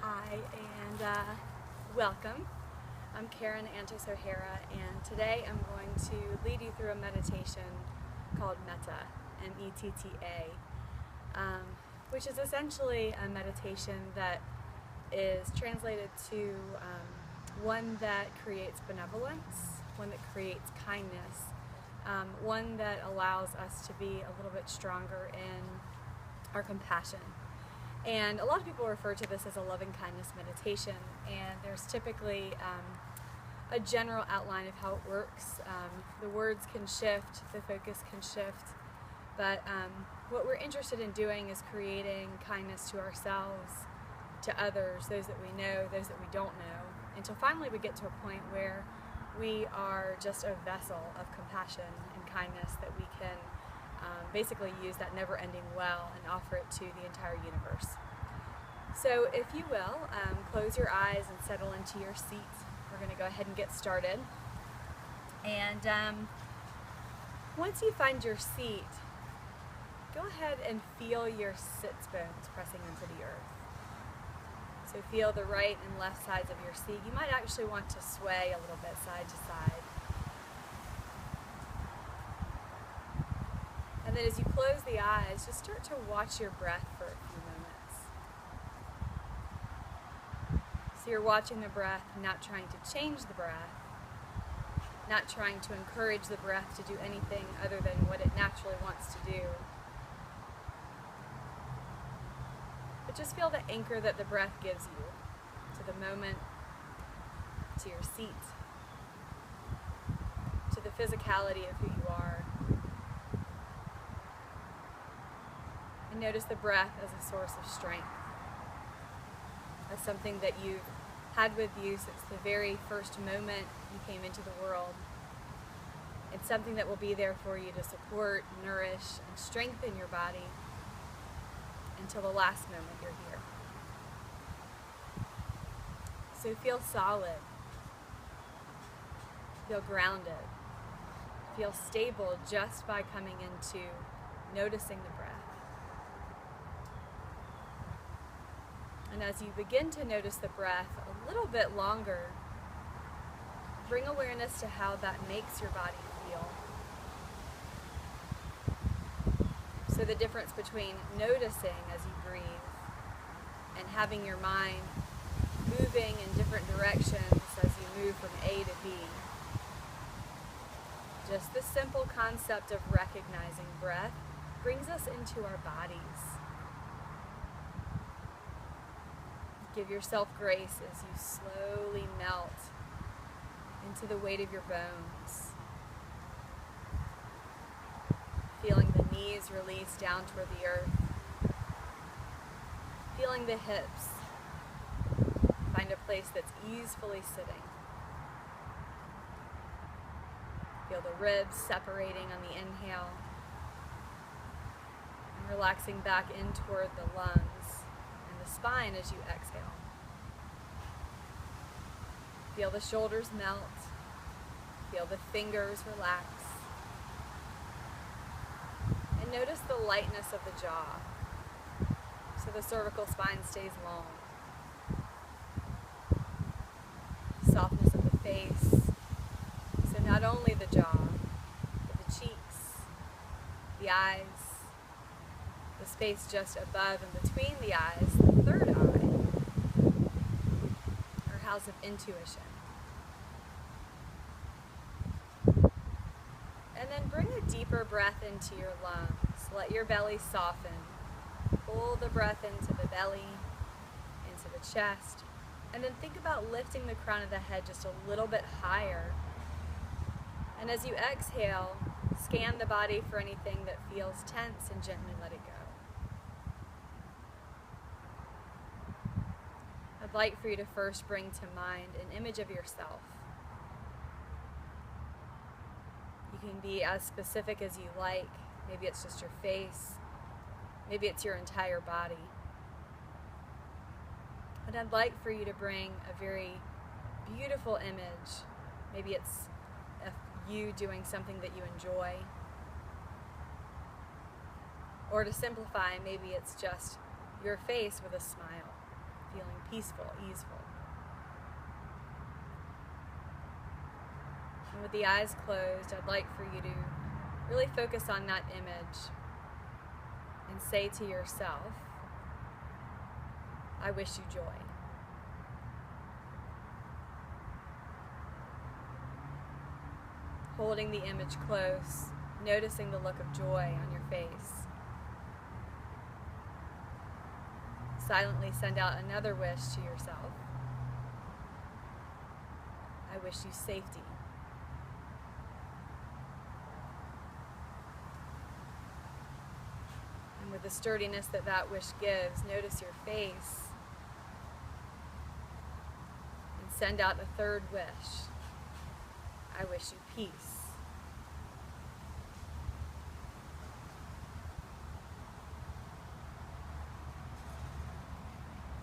Hi and welcome. I'm Karen Antis O'Hara, and today I'm going to lead you through a meditation called metta, M-E-T-T-A, which is essentially a meditation that is translated to one that creates benevolence, one that creates kindness, one that allows us to be a little bit stronger in our compassion. And a lot of people refer to this as a loving kindness meditation, and there's typically a general outline of how it works. The words can shift, the focus can shift, but what we're interested in doing is creating kindness to ourselves, to others, those that we know, those that we don't know, until finally we get to a point where we are just a vessel of compassion and kindness that we can basically use that never-ending well and offer it to the entire universe. So if you will, close your eyes and settle into your seat. We're going to go ahead and get started. And once you find your seat, go ahead and feel your sits bones pressing into the earth. So feel the right and left sides of your seat. You might actually want to sway a little bit side to side. And then as you close the eyes, just start to watch your breath for a few moments. So you're watching the breath, not trying to change the breath, not trying to encourage the breath to do anything other than what it naturally wants to do. But just feel the anchor that the breath gives you to the moment, to your seat, to the physicality of who you are. And notice the breath as a source of strength, as something that you've had with you since the very first moment you came into the world. It's something that will be there for you to support, nourish, and strengthen your body until the last moment you're here. So feel solid, feel grounded, feel stable just by coming into noticing the breath. And as you begin to notice the breath a little bit longer, bring awareness to how that makes your body feel. So the difference between noticing as you breathe and having your mind moving in different directions as you move from A to B. Just the simple concept of recognizing breath brings us into our bodies. Give yourself grace as you slowly melt into the weight of your bones. Feeling the knees release down toward the earth. Feeling the hips find a place that's easefully sitting. Feel the ribs separating on the inhale and relaxing back in toward the lungs. The spine as you exhale. Feel the shoulders melt. Feel the fingers relax. And notice the lightness of the jaw, so the cervical spine stays long. Softness of the face, so not only the jaw, but the cheeks, the eyes, the space just above and between the eyes, the third eye, or house of intuition. And then bring a deeper breath into your lungs. Let your belly soften. Pull the breath into the belly, into the chest, and then think about lifting the crown of the head just a little bit higher. And as you exhale, scan the body for anything that feels tense and gently let it go. I'd like for you to first bring to mind an image of yourself. You can be as specific as you like. Maybe it's just your face. Maybe it's your entire body. But I'd like for you to bring a very beautiful image. Maybe it's you doing something that you enjoy. Or to simplify, maybe it's just your face with a smile, feeling peaceful, easeful. And with the eyes closed, I'd like for you to really focus on that image and say to yourself, I wish you joy. Holding the image close, noticing the look of joy on your face. Silently send out another wish to yourself. I wish you safety. And with the sturdiness that that wish gives, notice your face. And send out a third wish. I wish you peace.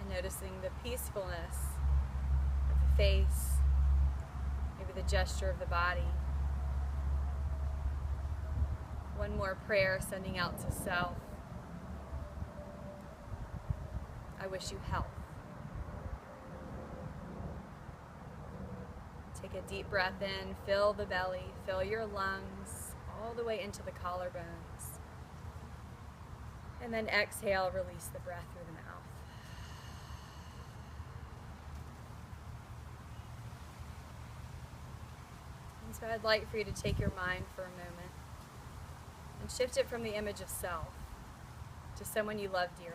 And noticing the peacefulness of the face, maybe the gesture of the body. One more prayer sending out to self. I wish you health. Take a deep breath in, fill the belly, fill your lungs all the way into the collarbones. And then exhale, release the breath through the mouth. And so I'd like for you to take your mind for a moment and shift it from the image of self to someone you love dearly.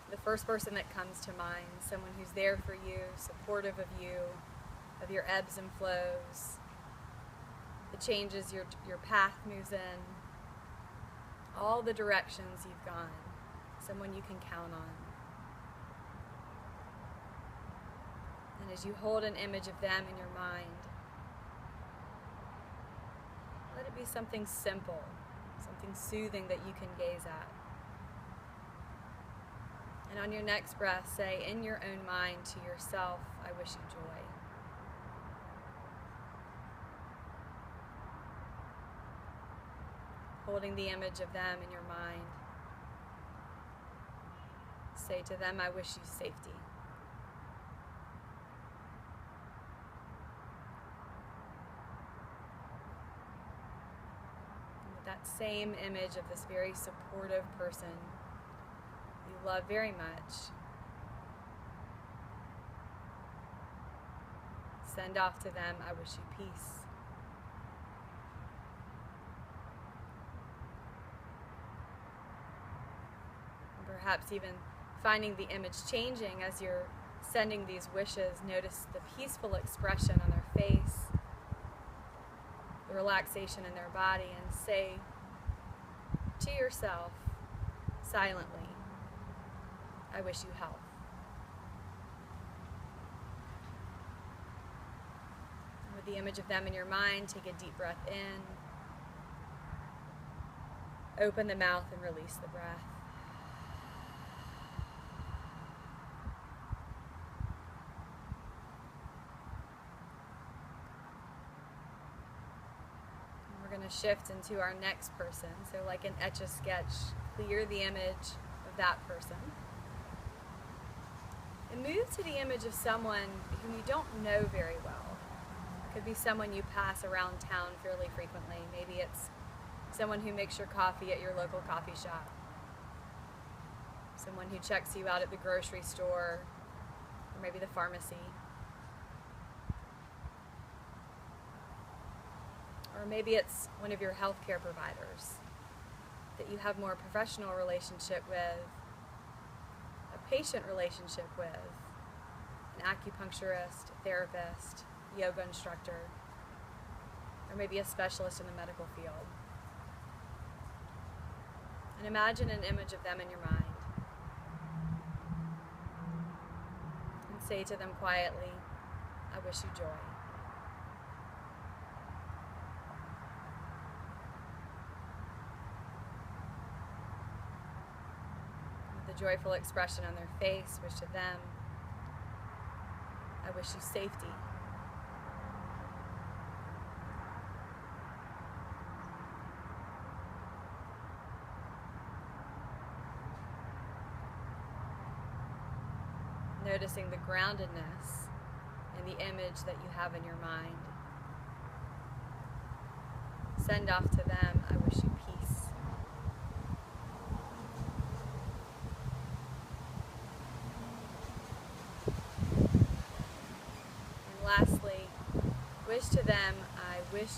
The first person that comes to mind, someone who's there for you, supportive of you, of your ebbs and flows, the changes your path moves in, all the directions you've gone, someone you can count on. And as you hold an image of them in your mind, let it be something simple, something soothing that you can gaze at. And on your next breath, say in your own mind to yourself, I wish you joy. Holding the image of them in your mind, say to them, I wish you safety. And with that same image of this very supportive person you love very much, send off to them, I wish you peace. And perhaps even finding the image changing as you're sending these wishes, notice the peaceful expression on their face, the relaxation in their body, and say to yourself silently, I wish you health. And with the image of them in your mind, take a deep breath in, open the mouth and release the breath. And we're going to shift into our next person. So like an Etch-a-Sketch, clear the image of that person. And move to the image of someone whom you don't know very well. It could be someone you pass around town fairly frequently. Maybe it's someone who makes your coffee at your local coffee shop. Someone who checks you out at the grocery store, or maybe the pharmacy. Or maybe it's one of your healthcare providers that you have more professional relationship with, patient relationship with, an acupuncturist, a therapist, yoga instructor, or maybe a specialist in the medical field. And imagine an image of them in your mind. And say to them quietly, I wish you joy. Joyful expression on their face, wish to them, I wish you safety. noticing the groundedness in the image that you have in your mind. Send off to them, I wish you peace. And lastly, wish to them, I wish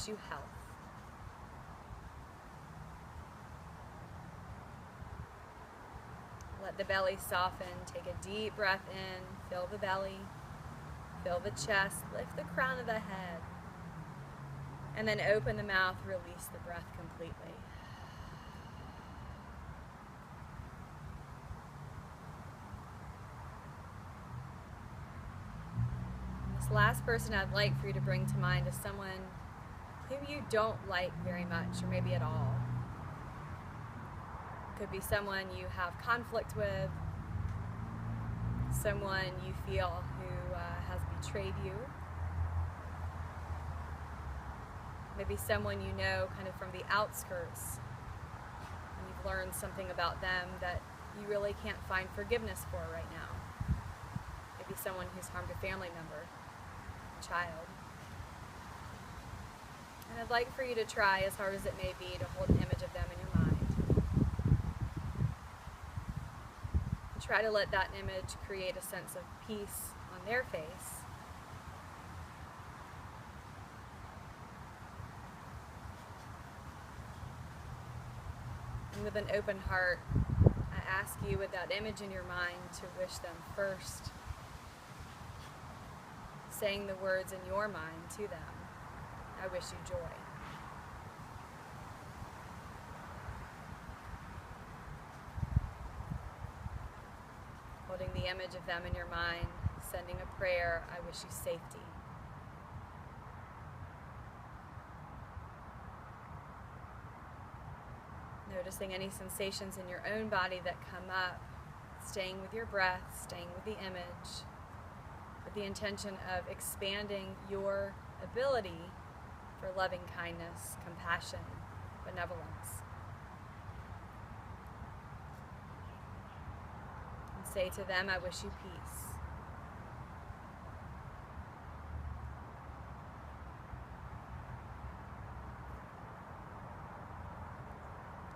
you health. Let the belly soften. Take a deep breath in. Fill the belly. Fill the chest. Lift the crown of the head. And then open the mouth. Release the breath completely. This last person I'd like for you to bring to mind is someone whom you don't like very much, or maybe at all. Could be someone you have conflict with, someone you feel who has betrayed you, maybe someone you know kind of from the outskirts, and you've learned something about them that you really can't find forgiveness for right now. Maybe someone who's harmed a family member, a child. And I'd like for you to try, as hard as it may be, to hold an image of them in your mind. And try to let that image create a sense of peace on their face. And with an open heart, I ask you, with that image in your mind, to wish them first, saying the words in your mind to them. I wish you joy. Holding the image of them in your mind, sending a prayer, I wish you safety. Noticing any sensations in your own body that come up, staying with your breath, staying with the image, with the intention of expanding your ability for loving kindness, compassion, benevolence. And say to them, I wish you peace.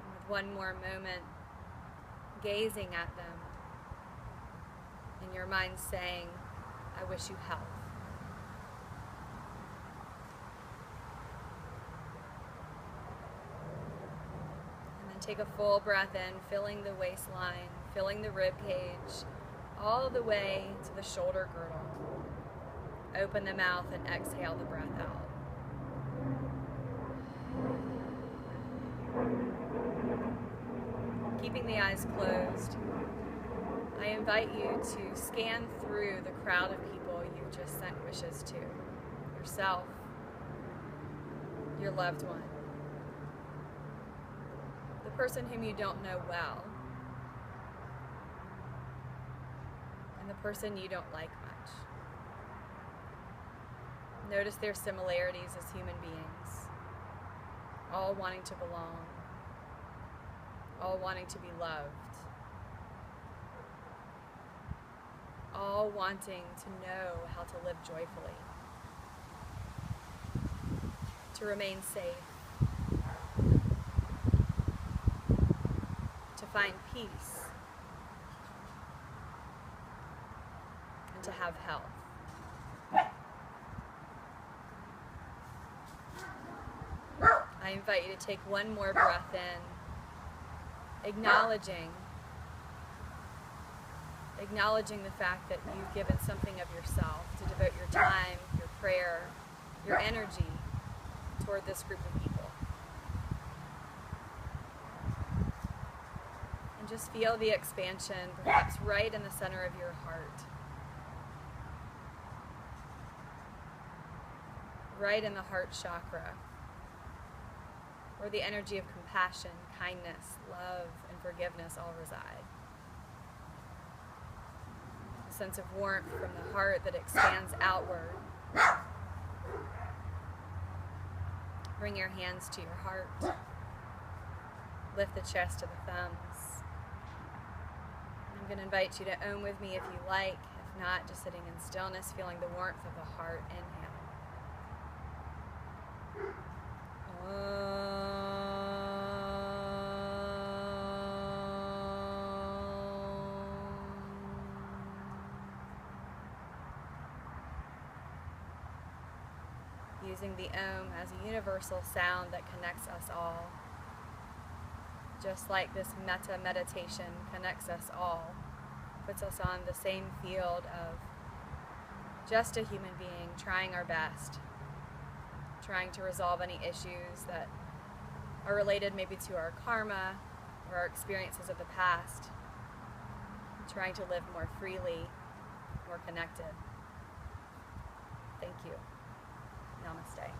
And with one more moment, gazing at them, in your mind saying, I wish you health. Take a full breath in, filling the waistline, filling the rib cage, all the way to the shoulder girdle. Open the mouth and exhale the breath out. Keeping the eyes closed, I invite you to scan through the crowd of people you just sent wishes to. Yourself, your loved one, the person whom you don't know well, and the person you don't like much. Notice their similarities as human beings, all wanting to belong, all wanting to be loved, all wanting to know how to live joyfully, to remain safe, to find peace, and to have health. I invite you to take one more breath in, acknowledging the fact that you've given something of yourself to devote your time, your prayer, your energy toward this group of people. And just feel the expansion, perhaps right in the center of your heart. Right in the heart chakra, where the energy of compassion, kindness, love, and forgiveness all reside. A sense of warmth from the heart that expands outward, Bring your hands to your heart. Lift the chest to the thumbs. I'm going to invite you to Om with me if you like. If not, just sitting in stillness, feeling the warmth of the heart. Inhale. Using the Om as a universal sound that connects us all. Just like this metta meditation connects us all, puts us on the same field of just a human being trying our best, trying to resolve any issues that are related maybe to our karma or our experiences of the past, trying to live more freely, more connected. Thank you. Namaste.